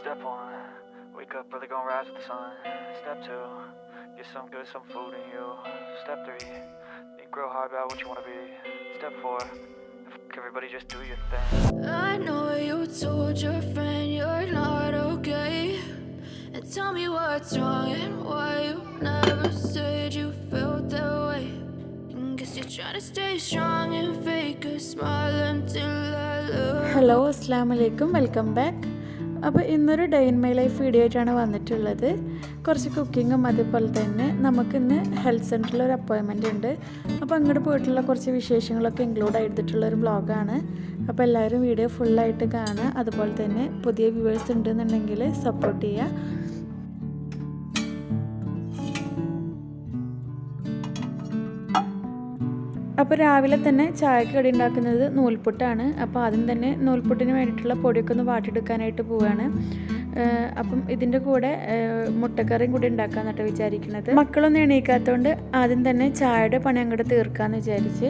Step 1, wake up early, gonna rise with the sun. Step 2, get some food in you. Step 3, think real hard about what you wanna be. Step 4, everybody just do your thing. I know you told your friend you're not okay, and tell me what's wrong and why you never said you felt that way. And guess you're trying to stay strong and fake a smile until I look. Hello അസ്സലാമു അലൈക്കും, welcome back. അപ്പോൾ ഇന്നൊരു day in my life video ആയിട്ടാണ് വന്നിട്ടുള്ളത്. കുറച്ച് കുക്കിങ്ങും അതുപോലെ തന്നെ നമുക്കിന്ന് ഹെൽത്ത് സെൻറ്ററിൽ ഒരു അപ്പോയിൻമെൻ്റ് ഉണ്ട്. അപ്പോൾ അങ്ങോട്ട് പോയിട്ടുള്ള കുറച്ച് വിശേഷങ്ങളൊക്കെ ഇൻക്ലൂഡ് ചെയ്തിട്ടുള്ളൊരു വ്ളോഗാണ്. അപ്പോൾ എല്ലാവരും വീഡിയോ ഫുള്ളായിട്ട് കാണുക. അതുപോലെ തന്നെ പുതിയ വ്യൂവേഴ്സ് ഉണ്ടെന്നുണ്ടെങ്കിൽ സപ്പോർട്ട് ചെയ്യുക. അപ്പോൾ രാവിലെ തന്നെ ചായക്ക് കടി ഉണ്ടാക്കുന്നത് നൂൽപുട്ടാണ്. അപ്പോൾ ആദ്യം തന്നെ നൂൽപുട്ടിന് വേണ്ടിയിട്ടുള്ള പൊടിയൊക്കെ ഒന്ന് വാട്ടിയെടുക്കാനായിട്ട് പോവുകയാണ്. അപ്പം ഇതിൻ്റെ കൂടെ മുട്ടക്കറിയും കൂടി ഉണ്ടാക്കാമെന്നിട്ട് വിചാരിക്കുന്നത്. മക്കളൊന്നും എണീക്കാത്തതുകൊണ്ട് ആദ്യം തന്നെ ചായയുടെ പണി അങ്ങോട്ട് തീർക്കാമെന്ന് വിചാരിച്ച്.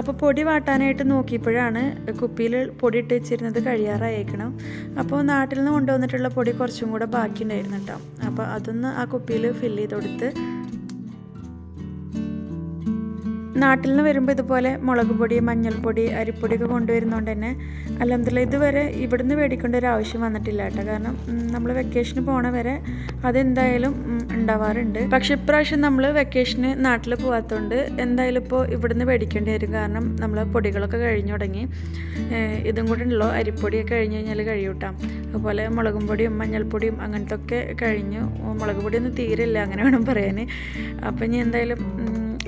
അപ്പോൾ പൊടി വാട്ടാനായിട്ട് നോക്കിയപ്പോഴാണ് കുപ്പിയിൽ പൊടി ഇട്ട് വെച്ചിരുന്നത് കഴിയാറായേക്കണം. അപ്പോൾ നാട്ടിൽ നിന്ന് കൊണ്ടുവന്നിട്ടുള്ള പൊടി കുറച്ചും കൂടെ ബാക്കിയുണ്ടായിരുന്നു കേട്ടോ. അപ്പോൾ അതൊന്ന് ആ കുപ്പിയിൽ ഫില്ല് ചെയ്ത് കൊടുത്ത്, നാട്ടിൽ നിന്ന് വരുമ്പോൾ ഇതുപോലെ മുളക് പൊടി, മഞ്ഞൾപ്പൊടി, അരിപ്പൊടിയൊക്കെ കൊണ്ടുവരുന്നതുകൊണ്ട് തന്നെ അൽഹംദുലില്ലാഹ് ഇതുവരെ ഇവിടുന്ന് മേടിക്കേണ്ട ഒരു ആവശ്യം വന്നിട്ടില്ല കേട്ടോ. കാരണം നമ്മൾ വെക്കേഷന് പോണ വരെ അതെന്തായാലും ഉണ്ടാവാറുണ്ട്. പക്ഷെ ഇപ്രാവശ്യം നമ്മൾ വെക്കേഷന് നാട്ടിൽ പോകാത്തതുകൊണ്ട് എന്തായാലും ഇപ്പോൾ ഇവിടുന്ന് മേടിക്കേണ്ടി വരും. കാരണം നമ്മൾ പൊടികളൊക്കെ കഴിഞ്ഞു തുടങ്ങി. ഇതും കൂടെ ഉള്ളൂ, അരിപ്പൊടിയൊക്കെ കഴിഞ്ഞ് കഴിഞ്ഞാൽ കഴിയൂട്ടാം. അതുപോലെ മുളകും പൊടിയും മഞ്ഞൾപ്പൊടിയും അങ്ങനത്തെ ഒക്കെ കഴിഞ്ഞു. മുളക് പൊടിയൊന്നും തീരില്ല, അങ്ങനെ വേണം പറയാൻ. അപ്പം ഇനി എന്തായാലും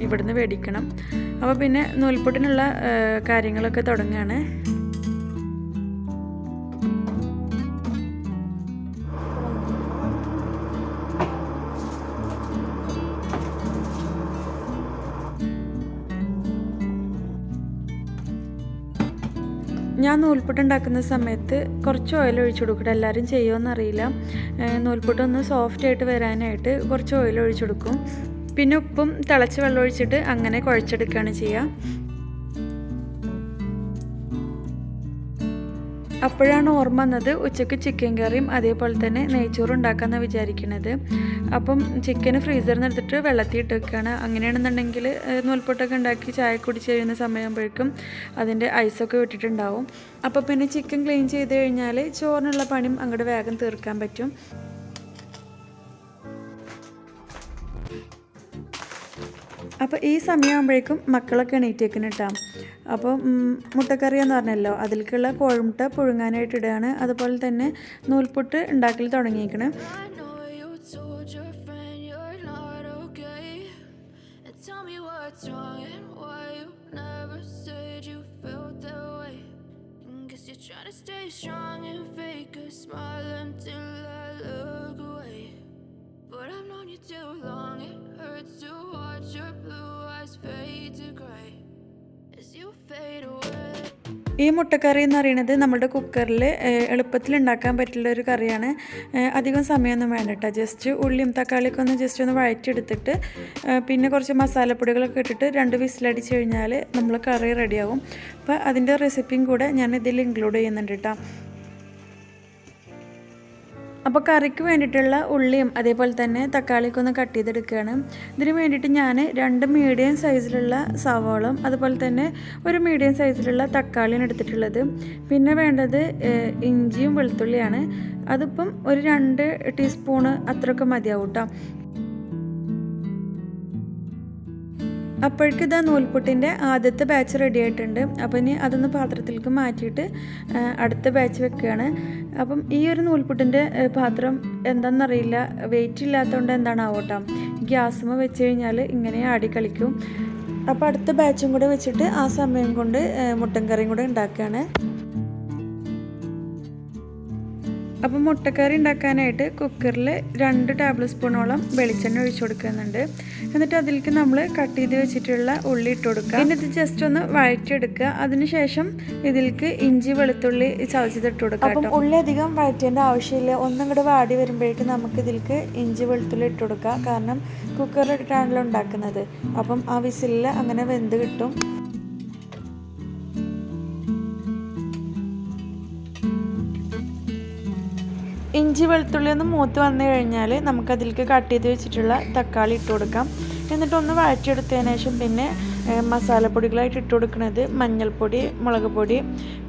ഇവിടുന്ന് മേടിക്കണം. അപ്പോൾ പിന്നെ നൂൽപുട്ടിനുള്ള കാര്യങ്ങളൊക്കെ തുടങ്ങുകയാണ്. ഞാൻ നൂൽപുട്ട് ഉണ്ടാക്കുന്ന സമയത്ത് കുറച്ച് ഓയിൽ ഒഴിച്ചു കൊടുക്കും. എല്ലാവരും ചെയ്യുമോയെന്നറിയില്ല. നൂൽപുട്ടൊന്ന് സോഫ്റ്റ് ആയിട്ട് വരാനായിട്ട് കുറച്ച് ഓയിൽ ഒഴിച്ചു കൊടുക്കും. പിന്നെ ഉപ്പും തിളച്ച് വെള്ളം ഒഴിച്ചിട്ട് അങ്ങനെ കുഴച്ചെടുക്കുകയാണ് ചെയ്യുക. അപ്പോഴാണ് ഓർമ്മ വന്നത് ഉച്ചയ്ക്ക് ചിക്കൻ കറിയും അതേപോലെ തന്നെ നെയ്ച്ചോറും ഉണ്ടാക്കാമെന്ന് വിചാരിക്കുന്നത്. അപ്പം ചിക്കൻ ഫ്രീസറിൽ നിന്ന് എടുത്തിട്ട് വെള്ളത്തിൽ ഇട്ട് വെക്കുകയാണ്. അങ്ങനെയാണെന്നുണ്ടെങ്കിൽ നൂൽപുട്ടൊക്കെ ഉണ്ടാക്കി ചായ കുടിച്ച് കഴിയുന്ന സമയമാകുമ്പോഴേക്കും അതിൻ്റെ ഐസൊക്കെ വിട്ടിട്ടുണ്ടാവും. അപ്പോൾ പിന്നെ ചിക്കൻ ക്ലീൻ ചെയ്ത് കഴിഞ്ഞാൽ ചോറിനുള്ള പണിയും അങ്ങോട്ട് വേഗം തീർക്കാൻ പറ്റും. അപ്പോൾ ഈ സമയമാകുമ്പോഴേക്കും മക്കളൊക്കെ എണീറ്റേക്കുന്നു കേട്ടോ. അപ്പോൾ മുട്ടക്കറി എന്ന് പറഞ്ഞല്ലോ, അതിലേക്കുള്ള കോഴിമുട്ട പുഴുങ്ങാനായിട്ട് ഇടുകയാണ്. അതുപോലെ തന്നെ നൂൽപുട്ട് ഉണ്ടാക്കൽ തുടങ്ങിയിരിക്കണം. But I've known you too long, it hurts to watch your blue eyes fade to grey as you fade away. ഈ മുട്ടക്കറി എന്ന് പറയുന്നത് നമ്മുടെ കുക്കറിൽ എളുപ്പത്തിൽ ഉണ്ടാക്കാൻ പറ്റുള്ള ഒരു കറിയാണ്. അധികം സമയമൊന്നും വേണ്ട കേട്ടോ. ജസ്റ്റ് ഉള്ളിയും തക്കാളിയൊക്കെ ഒന്ന് ജസ്റ്റ് ഒന്ന് വഴറ്റിയെടുത്തിട്ട് പിന്നെ കുറച്ച് മസാലപ്പൊടികളൊക്കെ ഇട്ടിട്ട് 2 വിസിലടിച്ച് കഴിഞ്ഞാൽ നമ്മൾ കറി റെഡിയാവും. അപ്പോൾ അതിൻ്റെ റെസിപ്പിയും കൂടെ ഞാൻ ഇതിൽ ഇൻക്ലൂഡ് ചെയ്യുന്നുണ്ട് കേട്ടോ. അപ്പോൾ കറിക്ക് വേണ്ടിയിട്ടുള്ള ഉള്ളിയും അതേപോലെ തന്നെ തക്കാളിയൊക്കെ ഒന്ന് കട്ട് ചെയ്തെടുക്കുകയാണ്. ഇതിന് വേണ്ടിയിട്ട് ഞാൻ 2 മീഡിയം സൈസിലുള്ള സവാളയും അതുപോലെ തന്നെ ഒരു മീഡിയം സൈസിലുള്ള തക്കാളിയാണ് എടുത്തിട്ടുള്ളത്. പിന്നെ വേണ്ടത് ഇഞ്ചിയും വെളുത്തുള്ളിയാണ്. അതിപ്പം ഒരു 2 ടീസ്പൂണ് അത്രയൊക്കെ മതിയാവും കേട്ടോ. അപ്പോഴേക്കും ഇതാ നൂൽപുട്ടിൻ്റെ ആദ്യത്തെ ബാച്ച് റെഡി ആയിട്ടുണ്ട്. അപ്പോൾ ഇനി അതൊന്ന് പാത്രത്തിലേക്ക് മാറ്റിയിട്ട് അടുത്ത ബാച്ച് വെക്കുകയാണ്. അപ്പം ഈ ഒരു നൂൽപുട്ടിൻ്റെ പാത്രം എന്താണെന്നറിയില്ല, വെയിറ്റ് ഇല്ലാത്തതുകൊണ്ട് എന്താണാവോ കേട്ടോ, ഗ്യാസുമ്മ വെച്ച് കഴിഞ്ഞാൽ ഇങ്ങനെ ആടി കളിക്കും. അപ്പോൾ അടുത്ത ബാച്ചും കൂടെ വെച്ചിട്ട് ആ സമയം കൊണ്ട് മുട്ടൻ കറിയും കൂടെ ഉണ്ടാക്കുകയാണ്. അപ്പോൾ മുട്ടക്കറി ഉണ്ടാക്കാനായിട്ട് കുക്കറിൽ 2 ടേബിൾ സ്പൂണോളം വെളിച്ചെണ്ണ ഒഴിച്ചു കൊടുക്കുന്നുണ്ട്. എന്നിട്ട് അതിലേക്ക് നമ്മൾ കട്ട് ചെയ്ത് വെച്ചിട്ടുള്ള ഉള്ളി ഇട്ട് കൊടുക്കുക. പിന്നെ ഇത് ജസ്റ്റ് ഒന്ന് വഴറ്റിയെടുക്കുക. അതിനുശേഷം ഇതിലേക്ക് ഇഞ്ചി വെളുത്തുള്ളി ചതച്ചിട്ട് കൊടുക്കുക. അപ്പം ഉള്ളി അധികം വഴറ്റേണ്ട ആവശ്യമില്ല. ഒന്നും കൂടെ വാടി വരുമ്പോഴേക്കും നമുക്ക് ഇതിലേക്ക് ഇഞ്ചി വെളുത്തുള്ളി ഇട്ട് കൊടുക്കുക. കാരണം കുക്കറിലിട്ടാണല്ലോ ഉണ്ടാക്കുന്നത്. അപ്പം ആ വിസിലിൽ അങ്ങനെ വെന്ത് കിട്ടും. ഇഞ്ചി വെളുത്തുള്ളി ഒന്ന് മൂത്ത് വന്നു കഴിഞ്ഞാൽ നമുക്കതിലേക്ക് കട്ട് ചെയ്ത് വെച്ചിട്ടുള്ള തക്കാളി ഇട്ട് കൊടുക്കാം. എന്നിട്ടൊന്ന് വഴറ്റിയെടുത്തതിന് ശേഷം പിന്നെ മസാലപ്പൊടികളായിട്ട് ഇട്ട് കൊടുക്കുന്നത് മഞ്ഞൾപ്പൊടി, മുളക് പൊടി,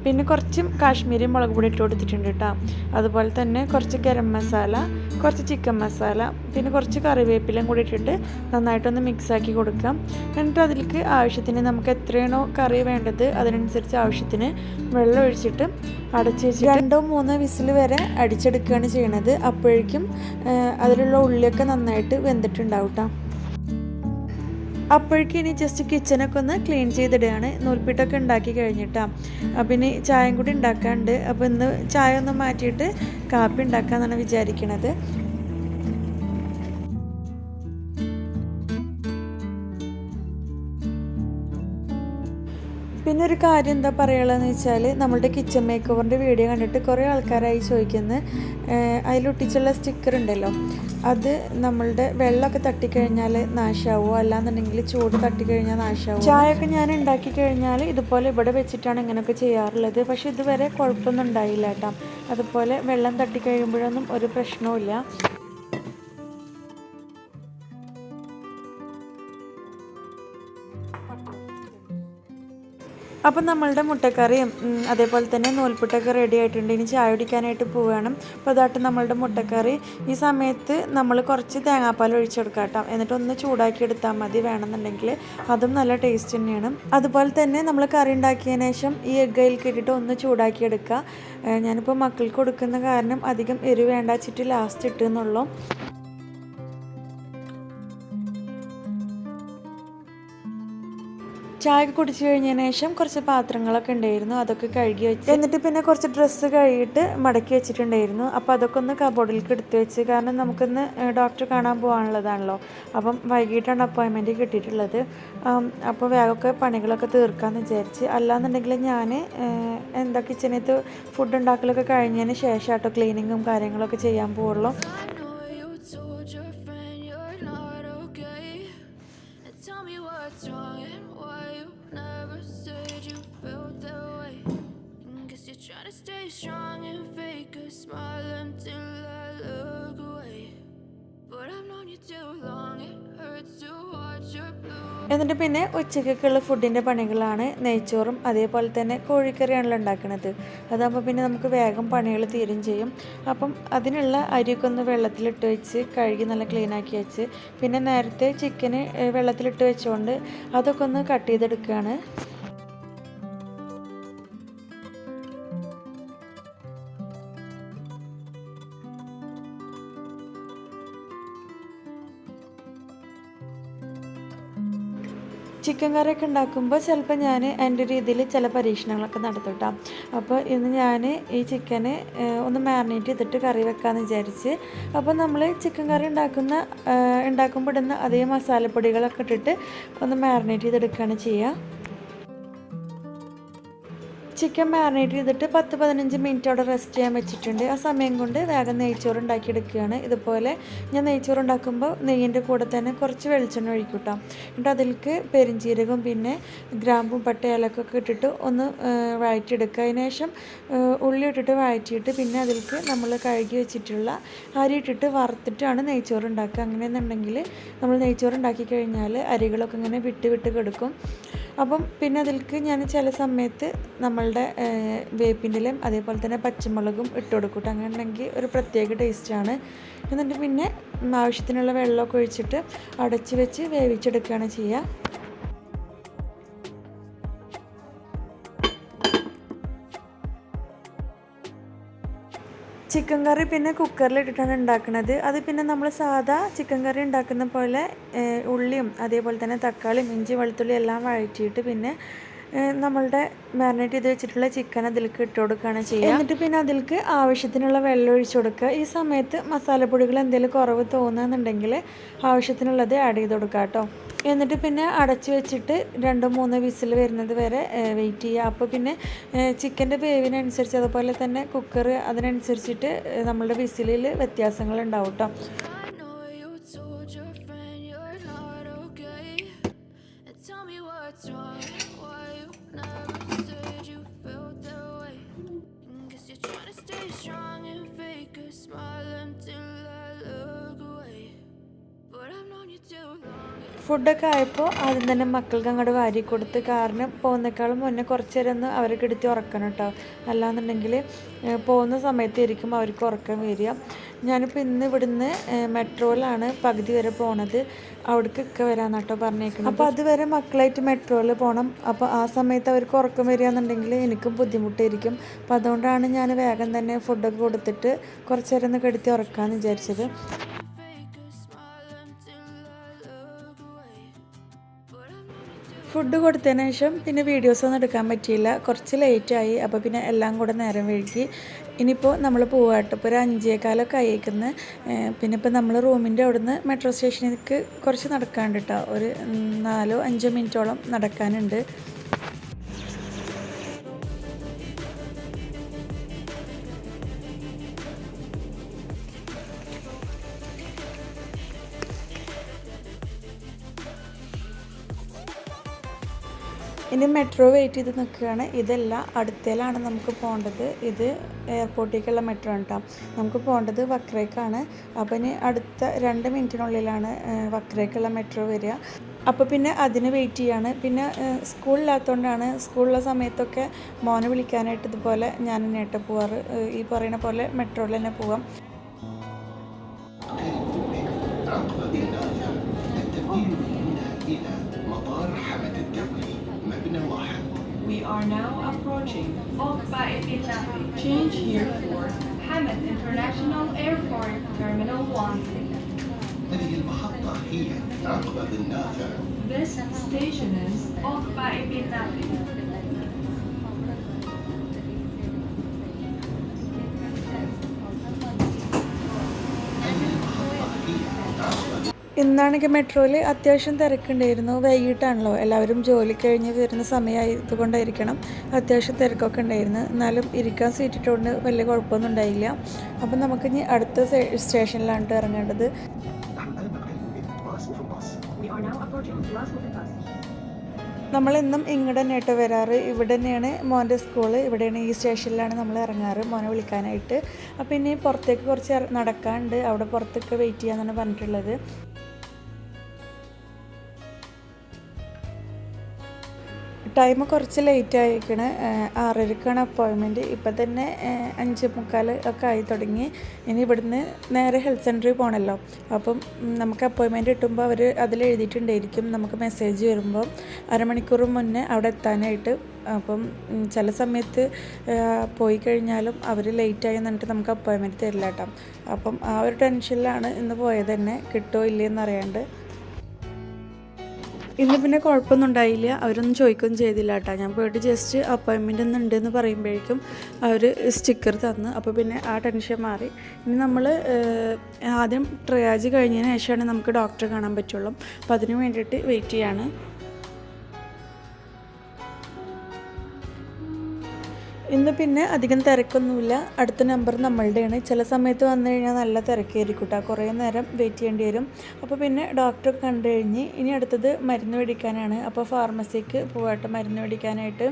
പിന്നെ കുറച്ച് കാശ്മീരി മുളക് പൊടി ഇട്ട് കൊടുത്തിട്ടുണ്ട് കേട്ടോ. അതുപോലെ തന്നെ കുറച്ച് ഗരം മസാല, കുറച്ച് ചിക്കൻ മസാല, പിന്നെ കുറച്ച് കറിവേപ്പിലയും കൂടി ഇട്ടിട്ട് നന്നായിട്ടൊന്ന് മിക്സാക്കി കൊടുക്കാം. എന്നിട്ട് അതിലേക്ക് ആവശ്യത്തിന് നമുക്ക് എത്രയാണോ കറി വേണ്ടത് അതിനനുസരിച്ച് ആവശ്യത്തിന് വെള്ളം ഒഴിച്ചിട്ട് അടച്ച് വെച്ചിട്ട് 2-3 വിസിൽ വരെ അടിച്ചെടുക്കുകയാണ് ചെയ്യണത്. അപ്പോഴേക്കും അതിലുള്ള ഉള്ളിയൊക്കെ നന്നായിട്ട് വെന്തിട്ടുണ്ടാവും കേട്ടോ. അപ്പോഴേക്കും ഇനി ജസ്റ്റ് കിച്ചണൊക്കെ ഒന്ന് ക്ലീൻ ചെയ്തിടുകയാണ്. നൂൽപ്പിട്ടൊക്കെ ഉണ്ടാക്കി കഴിഞ്ഞിട്ടാണ്. അപ്പം ഇനി ചായയും കൂടി ഉണ്ടാക്കാനുണ്ട്. അപ്പോൾ ഇന്ന് ചായ ഒന്ന് മാറ്റിയിട്ട് കാപ്പി ഉണ്ടാക്കാമെന്നാണ് വിചാരിക്കണത്. പിന്നെ ഒരു കാര്യം എന്താ പറയുകയെന്ന് വെച്ചാൽ നമ്മളുടെ കിച്ചൺ മേക്ക് ഓവറിൻ്റെ വീഡിയോ കണ്ടിട്ട് കുറേ ആൾക്കാരായി ചോദിക്കുന്നത് അതിലൊട്ടിച്ചുള്ള സ്റ്റിക്കർ ഉണ്ടല്ലോ, അത് നമ്മളുടെ വെള്ളമൊക്കെ തട്ടിക്കഴിഞ്ഞാൽ നാശമാവുമോ, അല്ലാന്നുണ്ടെങ്കിൽ ചൂട് തട്ടിക്കഴിഞ്ഞാൽ നാശമാവും. ചായയൊക്കെ ഞാൻ ഉണ്ടാക്കി കഴിഞ്ഞാൽ ഇതുപോലെ ഇവിടെ വെച്ചിട്ടാണ് ഇങ്ങനെയൊക്കെ ചെയ്യാറുള്ളത്. പക്ഷേ ഇതുവരെ കുഴപ്പമൊന്നും ഉണ്ടായില്ല കേട്ടോ. അതുപോലെ വെള്ളം തട്ടിക്കഴിയുമ്പോഴൊന്നും ഒരു പ്രശ്നവുമില്ല. അപ്പം നമ്മളുടെ മുട്ടക്കറിയും അതേപോലെ തന്നെ നൂൽപ്പുട്ടൊക്കെ റെഡി ആയിട്ടുണ്ട്. ഇനി ചായ കുടിക്കാനായിട്ട് പോവുകയാണ്. അപ്പോൾ അതായിട്ട് നമ്മളുടെ മുട്ടക്കറി ഈ സമയത്ത് നമ്മൾ കുറച്ച് തേങ്ങാപ്പാൽ ഒഴിച്ചെടുക്കാം കേട്ടോ. എന്നിട്ടൊന്ന് ചൂടാക്കി എടുത്താൽ മതി. വേണമെന്നുണ്ടെങ്കിൽ അതും നല്ല ടേസ്റ്റ് തന്നെയാണ്. അതുപോലെ തന്നെ നമ്മൾ കറി ഉണ്ടാക്കിയതിന് ശേഷം ഈ എഗ്ഗ് അതിലേക്ക് ഇട്ടിട്ട് ഒന്ന് ചൂടാക്കി എടുക്കുക. ഞാനിപ്പോൾ മക്കൾക്ക് കൊടുക്കുന്ന കാരണം അധികം എരിവ് വേണ്ട വെച്ചിട്ട് ലാസ്റ്റ് ഇട്ടെന്നുള്ളൂ. ചായ കുടിച്ചു കഴിഞ്ഞതിന് ശേഷം കുറച്ച് പാത്രങ്ങളൊക്കെ ഉണ്ടായിരുന്നു, അതൊക്കെ കഴുകി വെച്ച് എന്നിട്ട് പിന്നെ കുറച്ച് ഡ്രസ്സ് കഴുകിയിട്ട് മടക്കി വെച്ചിട്ടുണ്ടായിരുന്നു. അപ്പോൾ അതൊക്കെ ഒന്ന് കബോർഡിലേക്ക് എടുത്ത് വെച്ച്, കാരണം നമുക്കിന്ന് ഡോക്ടറെ കാണാൻ പോകാനുള്ളതാണല്ലോ. അപ്പം വൈകിട്ടാണ് അപ്പോയിൻമെൻറ്റ് കിട്ടിയിട്ടുള്ളത്. അപ്പോൾ വേഗമൊക്കെ പണികളൊക്കെ തീർക്കാമെന്ന് വിചാരിച്ച്. അല്ലാന്നുണ്ടെങ്കിൽ ഞാൻ എന്താ കിച്ചണിൽ ഫുഡ് ഉണ്ടാക്കലൊക്കെ കഴിഞ്ഞതിന് ശേഷം കേട്ടോ ക്ലീനിങ്ങും കാര്യങ്ങളൊക്കെ ചെയ്യാൻ പോവുള്ളൂ. Strong and fake a smile until I look away, but I've known you too long, it hurts to watch your blue. എന്നിട്ട് പിന്നെ ഉച്ചയ്ക്കുള്ള ഫുഡിൻ്റെ പണികളാണ്. നെയ്ച്ചോറും അതേപോലെ തന്നെ കോഴിക്കറിയാണല്ലോ ഉണ്ടാക്കുന്നത്. അതാകുമ്പോൾ പിന്നെ നമുക്ക് വേഗം പണികൾ തീരും ചെയ്യും. അപ്പം അതിനുള്ള അരിയൊക്കെ ഒന്ന് വെള്ളത്തിലിട്ട് വെച്ച് കഴുകി നല്ല ക്ലീനാക്കി വെച്ച്, പിന്നെ നേരത്തെ ചിക്കന് വെള്ളത്തിലിട്ട് വെച്ചുകൊണ്ട് അതൊക്കെ ഒന്ന് കട്ട് ചെയ്തെടുക്കുകയാണ്. ചിക്കൻ കറിയൊക്കെ ഉണ്ടാക്കുമ്പോൾ ചിലപ്പോൾ ഞാൻ എൻ്റെ രീതിയിൽ ചില പരീക്ഷണങ്ങളൊക്കെ നടത്തും. അപ്പോൾ ഇന്ന് ഞാൻ ഈ ചിക്കന് ഒന്ന് മാരിനേറ്റ് ചെയ്തിട്ട് കറി വെക്കാമെന്ന് വിചാരിച്ച്. അപ്പോൾ നമ്മൾ ചിക്കൻ കറി ഉണ്ടാക്കുമ്പോൾ ഇടുന്ന അതേ മസാലപ്പൊടികളൊക്കെ ഇട്ടിട്ട് ഒന്ന് മാരിനേറ്റ് ചെയ്തെടുക്കുകയാണ് ചെയ്യുക. ചിക്കൻ മാരിനേറ്റ് ചെയ്തിട്ട് 10-15 മിനിറ്റ് അവിടെ റെസ്റ്റ് ചെയ്യാൻ വെച്ചിട്ടുണ്ട്. ആ സമയം കൊണ്ട് വേഗം നെയ്ച്ചോറ് ഉണ്ടാക്കിയെടുക്കുകയാണ്. ഇതുപോലെ ഞാൻ നെയ്ച്ചോറ് ഉണ്ടാക്കുമ്പോൾ നെയ്യിൻ്റെ കൂടെ തന്നെ കുറച്ച് വെളിച്ചെണ്ണ ഒഴിക്കും കേട്ടോ. എന്നിട്ട് അതിലേക്ക് പെരിഞ്ചീരകവും പിന്നെ ഗ്രാമ്പും പട്ട ഏലക്കൊക്കെ ഇട്ടിട്ട് ഒന്ന് വഴറ്റിയെടുക്കുക. അതിന് ശേഷം ഉള്ളി ഇട്ടിട്ട് വഴറ്റിയിട്ട് പിന്നെ അതിലേക്ക് നമ്മൾ കഴുകി വെച്ചിട്ടുള്ള അരി ഇട്ടിട്ട് വറുത്തിട്ടാണ് നെയ്ച്ചോറ് ഉണ്ടാക്കുക. അങ്ങനെയെന്നുണ്ടെങ്കിൽ നമ്മൾ നെയ്ച്ചോറ് ഉണ്ടാക്കി കഴിഞ്ഞാൽ അരികളൊക്കെ ഇങ്ങനെ വിട്ട് കിടക്കും. അപ്പം പിന്നെ അതിലേക്ക് ഞാൻ ചില സമയത്ത് നമ്മളുടെ വേപ്പിൻ്റെ ഇലയും അതേപോലെ തന്നെ പച്ചമുളകും ഇട്ട് കൊടുക്കും. അങ്ങനെ ഉണ്ടെങ്കിൽ ഒരു പ്രത്യേക ടേസ്റ്റാണ്. എന്നിട്ട് പിന്നെ ആവശ്യത്തിനുള്ള വെള്ളമൊക്കെ ഒഴിച്ചിട്ട് അടച്ച് വെച്ച് വേവിച്ചെടുക്കുകയാണ് ചെയ്യുക. ചിക്കൻ കറി പിന്നെ കുക്കറിലിട്ടിട്ടാണ് ഉണ്ടാക്കുന്നത്. അത് പിന്നെ നമ്മൾ സാധാ ചിക്കൻ കറി ഉണ്ടാക്കുന്ന പോലെ ഉള്ളിയും അതേപോലെ തന്നെ തക്കാളിയും ഇഞ്ചി വെളുത്തുള്ളി എല്ലാം വഴറ്റിയിട്ട് പിന്നെ നമ്മളുടെ മാരിനേറ്റ് ചെയ്ത് വെച്ചിട്ടുള്ള ചിക്കൻ അതിലേക്ക് ഇട്ട് കൊടുക്കുകയാണ് ചെയ്യുക. എന്നിട്ട് പിന്നെ അതിലേക്ക് ആവശ്യത്തിനുള്ള വെള്ളം ഒഴിച്ചു കൊടുക്കുക. ഈ സമയത്ത് മസാലപ്പൊടികൾ എന്തെങ്കിലും കുറവ് തോന്നുന്നുണ്ടെങ്കിൽ ആവശ്യത്തിനുള്ളത് ആഡ് ചെയ്ത് കൊടുക്കുക കേട്ടോ. എന്നിട്ട് പിന്നെ അടച്ചു വെച്ചിട്ട് 2-3 വിസിൽ വരുന്നത് വരെ വെയിറ്റ് ചെയ്യുക. അപ്പോൾ പിന്നെ ചിക്കൻ്റെ വേവിനനുസരിച്ച് അതുപോലെ തന്നെ കുക്കർ അതിനനുസരിച്ചിട്ട് നമ്മളുടെ വിസിലിൽ വ്യത്യാസങ്ങൾ ഉണ്ടാവും കേട്ടോ. ഫുഡൊക്കെ ആയപ്പോൾ ആദ്യം തന്നെ മക്കൾക്ക് അങ്ങോട്ട് വാരി കൊടുത്ത്, കാരണം പോകുന്നേക്കാളും മുന്നേ കുറച്ച് നേരം ഒന്ന് അവരെ കിടത്തി ഉറക്കണം കേട്ടോ. അല്ലാന്നുണ്ടെങ്കിൽ പോകുന്ന സമയത്തായിരിക്കും അവർക്ക് ഉറക്കം വരിക. ഞാനിപ്പോൾ ഇന്ന് ഇവിടുന്ന് മെട്രോയിലാണ് പകുതി വരെ പോണത്. അവിടേക്കൊക്കെ വരാമെന്ന് കേട്ടോ പറഞ്ഞേക്കണം. അപ്പോൾ അതുവരെ മക്കളായിട്ട് മെട്രോയിൽ പോകണം. അപ്പോൾ ആ സമയത്ത് അവർക്ക് ഉറക്കം വരികയെന്നുണ്ടെങ്കിൽ എനിക്കും ബുദ്ധിമുട്ടായിരിക്കും. അപ്പോൾ അതുകൊണ്ടാണ് ഞാൻ വേഗം തന്നെ ഫുഡൊക്കെ കൊടുത്തിട്ട് കുറച്ച് നേരം ഒന്ന് കിടത്തി ഉറക്കാമെന്ന് വിചാരിച്ചത്. ഫുഡ് കൊടുത്തതിന് ശേഷം പിന്നെ വീഡിയോസൊന്നും എടുക്കാൻ പറ്റിയില്ല, കുറച്ച് ലേറ്റായി. അപ്പോൾ പിന്നെ എല്ലാം കൂടെ നേരം വൈകി. ഇനിയിപ്പോൾ നമ്മൾ പോവാട്ടോ. ഇപ്പോൾ ഒരു 5:15 ആയേക്കുന്നു. പിന്നെ ഇപ്പോൾ നമ്മൾ റൂമിൻ്റെ അവിടുന്ന് മെട്രോ സ്റ്റേഷനിലേക്ക് കുറച്ച് നടക്കാനുണ്ട് കേട്ടോ. ഒരു 4-5 മിനിറ്റോളം നടക്കാനുണ്ട്. ഇനി മെട്രോ വെയിറ്റ് ചെയ്ത് നിൽക്കുകയാണ്. ഇതല്ല, അടുത്തേലാണ് നമുക്ക് പോകേണ്ടത്. ഇത് എയർപോർട്ടിലേക്കുള്ള മെട്രോ ആണ് കേട്ടോ. നമുക്ക് പോകേണ്ടത് വക്രേക്കാണ്. അപ്പോൾ ഇനി അടുത്ത 2 മിനിറ്റിനുള്ളിലാണ് വക്രേക്കുള്ള മെട്രോ വരിക. അപ്പോൾ പിന്നെ അതിന് വെയിറ്റ് ചെയ്യാണ്. പിന്നെ സ്കൂളില്ലാത്തതുകൊണ്ടാണ്, സ്കൂളിലുള്ള സമയത്തൊക്കെ മോനെ വിളിക്കാനായിട്ട് ഇതുപോലെ ഞാൻ നേട്ട പോവാറ്. ഈ പറയുന്ന പോലെ മെട്രോയിൽ തന്നെ പോവാം. We are now approaching Okbay Binafi. Change here for Hamad International Airport Terminal 1. هذه المحطة هي عقبة النافع. This station is Okbay Binafi. ഇന്നാണെങ്കിൽ മെട്രോയിൽ അത്യാവശ്യം തിരക്കുണ്ടായിരുന്നു. വൈകിട്ടാണല്ലോ, എല്ലാവരും ജോലി കഴിഞ്ഞ് വരുന്ന സമയമായതുകൊണ്ടായിരിക്കണം അത്യാവശ്യം തിരക്കൊക്കെ ഉണ്ടായിരുന്നു. എന്നാലും ഇരിക്കാൻ സീറ്റിട്ടുകൊണ്ട് വലിയ കുഴപ്പമൊന്നും ഉണ്ടായില്ല. അപ്പം നമുക്കിനി അടുത്ത സ്റ്റേഷനിലാണ് ഇറങ്ങേണ്ടത്. നമ്മളെന്നും ഇങ്ങോട്ട് തന്നെ ആയിട്ട് വരാറ്. ഇവിടെ തന്നെയാണ് മോൻ്റെ സ്കൂള്, ഇവിടെയാണ്, ഈ സ്റ്റേഷനിലാണ് നമ്മൾ ഇറങ്ങാറ് മോനെ വിളിക്കാനായിട്ട്. അപ്പോൾ ഇനി പുറത്തേക്ക് കുറച്ച് നടക്കാനുണ്ട്, അവിടെ പുറത്തൊക്കെ വെയിറ്റ് ചെയ്യാമെന്നാണ് പറഞ്ഞിട്ടുള്ളത്. ടൈം കുറച്ച് ലേറ്റ് ആയിരിക്കണ്. 6:30ക്കാണ് അപ്പോയിൻമെൻറ്റ്. ഇപ്പം തന്നെ 5:45 ഒക്കെ ആയി തുടങ്ങി. ഇനി ഇവിടുന്ന് നേരെ ഹെൽത്ത് സെൻറ്ററിൽ പോകണമല്ലോ. അപ്പം നമുക്ക് അപ്പോയിൻമെൻറ്റ് കിട്ടുമ്പോൾ അവർ അതിൽ എഴുതിയിട്ടുണ്ടായിരിക്കും, നമുക്ക് മെസ്സേജ് വരുമ്പോൾ അരമണിക്കൂർ മുന്നേ അവിടെ എത്താനായിട്ട്. അപ്പം ചില സമയത്ത് പോയി കഴിഞ്ഞാലും അവർ ലേറ്റായി എന്നിട്ട് നമുക്ക് അപ്പോയിൻമെൻറ്റ് തരില്ല കേട്ടോ. അപ്പം ആ ഒരു ടെൻഷനിലാണ് ഇന്ന് പോയത് തന്നെ, കിട്ടുമോ ഇല്ലയെന്ന് അറിയാണ്ട്. ഇന്ന് പിന്നെ കുഴപ്പമൊന്നും ഉണ്ടായില്ല, അവരൊന്നും ചോദിക്കുകയൊന്നും ചെയ്തില്ല കേട്ടോ. ഞാൻ പോയിട്ട് ജസ്റ്റ് അപ്പോയിൻമെൻ്റ് ഒന്നും ഉണ്ടെന്ന് പറയുമ്പോഴേക്കും അവർ സ്റ്റിക്കർ തന്നു. അപ്പോൾ പിന്നെ ആ ടെൻഷൻ മാറി. ഇനി നമ്മൾ ആദ്യം ട്രയാജ് കഴിഞ്ഞതിന് ശേഷമാണ് നമുക്ക് ഡോക്ടറെ കാണാൻ പറ്റുള്ളൂ. അപ്പോൾ അതിന് വേണ്ടിയിട്ട് വെയിറ്റ് ചെയ്യാണ്. ഇന്ന് പിന്നെ അധികം തിരക്കൊന്നുമില്ല. അടുത്ത നമ്പർ നമ്മളുടെയാണ്. ചില സമയത്ത് വന്നു കഴിഞ്ഞാൽ നല്ല തിരക്കായിരിക്കും കേട്ടോ, കുറേ നേരം വെയിറ്റ് ചെയ്യേണ്ടി വരും. അപ്പോൾ പിന്നെ ഡോക്ടറെ കണ്ടു കഴിഞ്ഞ് ഇനി അടുത്തത് മരുന്ന് മേടിക്കാനാണ്. അപ്പോൾ ഫാർമസിക്ക് പോകട്ടെ മരുന്ന് മേടിക്കാനായിട്ട്.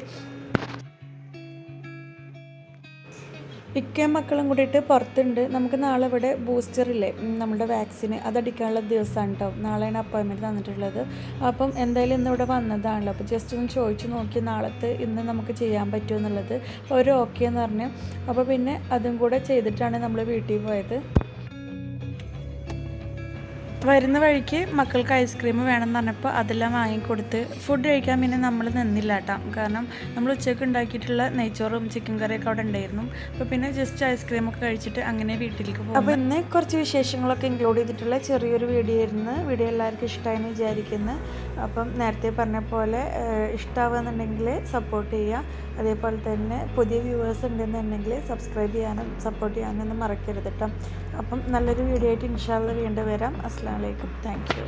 ഇക്കയും മക്കളും കൂടിയിട്ട് പുറത്തുണ്ട്. നമുക്ക് നാളെ ഇവിടെ ബൂസ്റ്ററില്ലേ, നമ്മുടെ വാക്സിന് അതടിക്കാനുള്ള ദിവസമാണ് കേട്ടോ. നാളെയാണ് അപ്പോയിൻമെൻറ്റ് തന്നിട്ടുള്ളത്. അപ്പം എന്തായാലും ഇന്ന് ഇവിടെ വന്നതാണല്ലോ, അപ്പോൾ ജസ്റ്റ് ഒന്ന് ചോദിച്ചു നോക്കി നാളത്തെ ഇന്ന് നമുക്ക് ചെയ്യാൻ പറ്റുമോ എന്നുള്ളത്. അപ്പോൾ അവർ ഓക്കെ എന്ന് പറഞ്ഞു. അപ്പോൾ പിന്നെ അതും കൂടെ ചെയ്തിട്ടാണ് നമ്മൾ വീട്ടിൽ പോയത്. വരുന്ന വഴിക്ക് മക്കൾക്ക് ഐസ്ക്രീം വേണമെന്ന് പറഞ്ഞപ്പോൾ അതെല്ലാം വാങ്ങിക്കൊടുത്ത് ഫുഡ് കഴിക്കാൻ പിന്നെ നമ്മൾ നിന്നില്ല കേട്ടോ. കാരണം നമ്മൾ ഉച്ചയ്ക്ക് ഉണ്ടാക്കിയിട്ടുള്ള നെയ്ച്ചോറും ചിക്കൻ കറിയൊക്കെ അവിടെ ഉണ്ടായിരുന്നു. അപ്പോൾ പിന്നെ ജസ്റ്റ് ഐസ്ക്രീമൊക്കെ കഴിച്ചിട്ട് അങ്ങനെ വീട്ടിലേക്ക് പോകും. അപ്പോൾ ഇന്ന് കുറച്ച് വിശേഷങ്ങളൊക്കെ ഇൻക്ലൂഡ് ചെയ്തിട്ടുള്ള ചെറിയൊരു വീഡിയോ ആയിരുന്നു. വീഡിയോ എല്ലാവർക്കും ഇഷ്ടമായെന്ന് വിചാരിക്കുന്നു. അപ്പം നേരത്തെ പറഞ്ഞ പോലെ ഇഷ്ടമാവുന്നുണ്ടെങ്കിൽ സപ്പോർട്ട് ചെയ്യുക. അതേപോലെ തന്നെ പുതിയ വ്യൂവേഴ്സ് ഉണ്ടെന്നുണ്ടെങ്കിൽ സബ്സ്ക്രൈബ് ചെയ്യാനും സപ്പോർട്ട് ചെയ്യാനൊന്നും മറക്കരുത് കേട്ടോ. അപ്പം നല്ലൊരു വീഡിയോ ആയിട്ട് ഇൻഷാ അല്ലാഹ് വീണ്ടും വരാം. അസ്സലാമു അലൈക്കും. Thank you.